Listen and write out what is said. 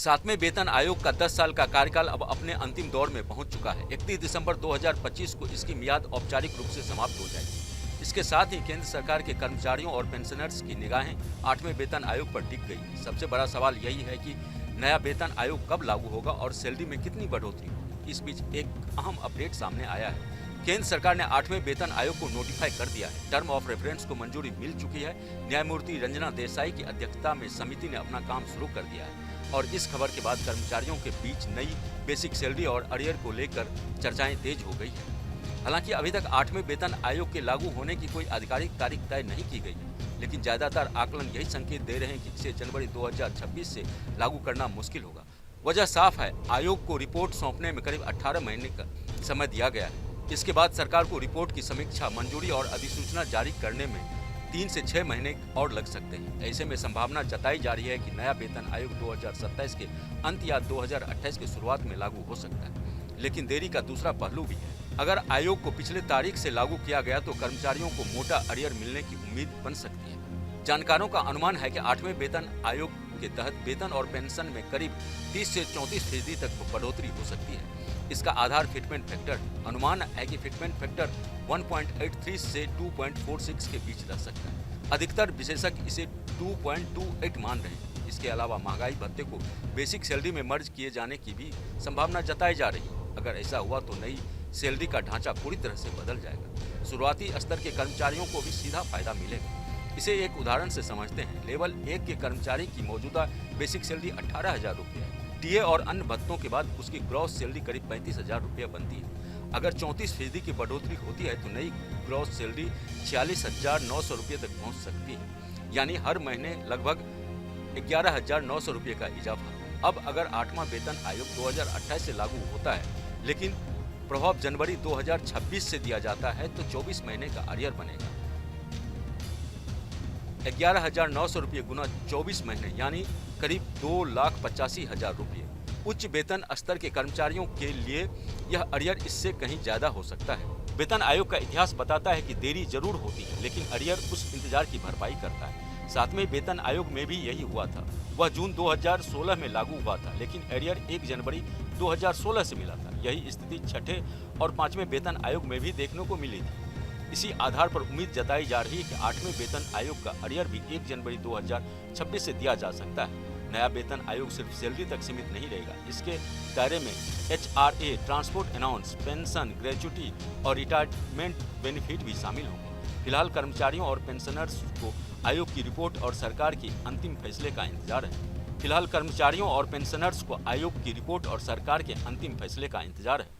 सातवें वेतन आयोग का 10 साल का कार्यकाल अब अपने अंतिम दौर में पहुंच चुका है। 31 दिसंबर 2025 को इसकी मियाद औपचारिक रूप से समाप्त हो जाएगी। इसके साथ ही केंद्र सरकार के कर्मचारियों और पेंशनर्स की निगाहें 8वें वेतन आयोग पर टिक गई। सबसे बड़ा सवाल यही है कि नया वेतन आयोग कब लागू होगा और सैलरी में कितनी बढ़ोतरी होगी। इस बीच एक अहम अपडेट सामने आया है। केंद्र सरकार ने 8वें वेतन आयोग को नोटिफाई कर दिया है। टर्म ऑफ रेफरेंस को मंजूरी मिल चुकी है। न्यायमूर्ति रंजना देसाई की अध्यक्षता में समिति ने अपना काम शुरू कर दिया है और इस खबर के बाद कर्मचारियों के बीच नई बेसिक सैलरी और अरियर को लेकर चर्चाएं तेज हो गई है। हालांकि अभी तक 8वें वेतन आयोग के लागू होने की कोई आधिकारिक तारीख तय नहीं की गई है, लेकिन ज्यादातर आकलन यही संकेत दे रहे हैं कि इसे जनवरी 2026 से लागू करना मुश्किल होगा। वजह साफ है, आयोग को रिपोर्ट सौंपने में करीब 18 महीने का समय दिया गया है। इसके बाद सरकार को रिपोर्ट की समीक्षा, मंजूरी और अधिसूचना जारी करने में 3 से 6 महीने और लग सकते हैं। ऐसे में संभावना जताई जा रही है कि नया वेतन आयोग 2027 के अंत या 2028 की शुरुआत में लागू हो सकता है। लेकिन देरी का दूसरा पहलू भी है। अगर आयोग को पिछले तारीख से लागू किया गया तो कर्मचारियों को मोटा अरियर मिलने की उम्मीद बन सकती है। जानकारों का अनुमान है कि 8वें वेतन आयोग के तहत वेतन और पेंशन में करीब 30 से 34% तक बढ़ोतरी हो सकती है। इसका आधार फिटमेंट फैक्टर अनुमान है कि फिटमेंट फैक्टर 1.83 से 2.46 के बीच रह सकता है। अधिकतर विशेषज्ञ इसे 2.28 मान रहे हैं। इसके अलावा महंगाई भत्ते को बेसिक सैलरी में मर्ज किए जाने की भी संभावना जताई जा रही है। अगर ऐसा हुआ तो नई सैलरी का ढांचा पूरी तरह से बदल जाएगा। शुरुआती स्तर के कर्मचारियों को भी सीधा फायदा मिलेगा। इसे एक उदाहरण से समझते हैं। लेवल 1 के कर्मचारी की मौजूदा बेसिक सैलरी 18,000 रुपये है। टीए और अन्य भत्तों के बाद उसकी ग्रॉस सैलरी करीब 35,000 रुपये बनती है। अगर 34% की बढ़ोतरी होती है तो नई ग्रॉस सैलरी 46,900 रुपये तक पहुंच सकती है, यानी हर महीने लगभग 11,900 रुपये का इजाफा। अब अगर 8वां वेतन आयोग 2028 से लागू होता है, लेकिन प्रभाव जनवरी 2026 से दिया जाता है तो 24 महीने का अरियर बनेगा। 11,900 रुपये गुना 24 महीने यानी करीब 2,85,000 रुपये। उच्च वेतन स्तर के कर्मचारियों के लिए यह अरियर इससे कहीं ज्यादा हो सकता है। वेतन आयोग का इतिहास बताता है कि देरी जरूर होती है, लेकिन अरियर उस इंतजार की भरपाई करता है। 7वें वेतन आयोग में भी यही हुआ था। वह जून 2016 में लागू हुआ था, लेकिन अरियर 1 जनवरी 2016 से मिला था। यही स्थिति 6ठे और 5वें वेतन आयोग में भी देखने को मिली थी। इसी आधार पर उम्मीद जताई जा रही है कि 8वें वेतन आयोग का अरियर भी 1 जनवरी 2026 से दिया जा सकता है। नया वेतन आयोग सिर्फ सैलरी तक सीमित नहीं रहेगा। इसके दायरे में HRA, transport allowance, pension, gratuity और रिटायरमेंट बेनिफिट भी शामिल होंगे। फिलहाल कर्मचारियों और पेंशनर्स को आयोग की रिपोर्ट और सरकार की अंतिम फैसले का इंतजार है।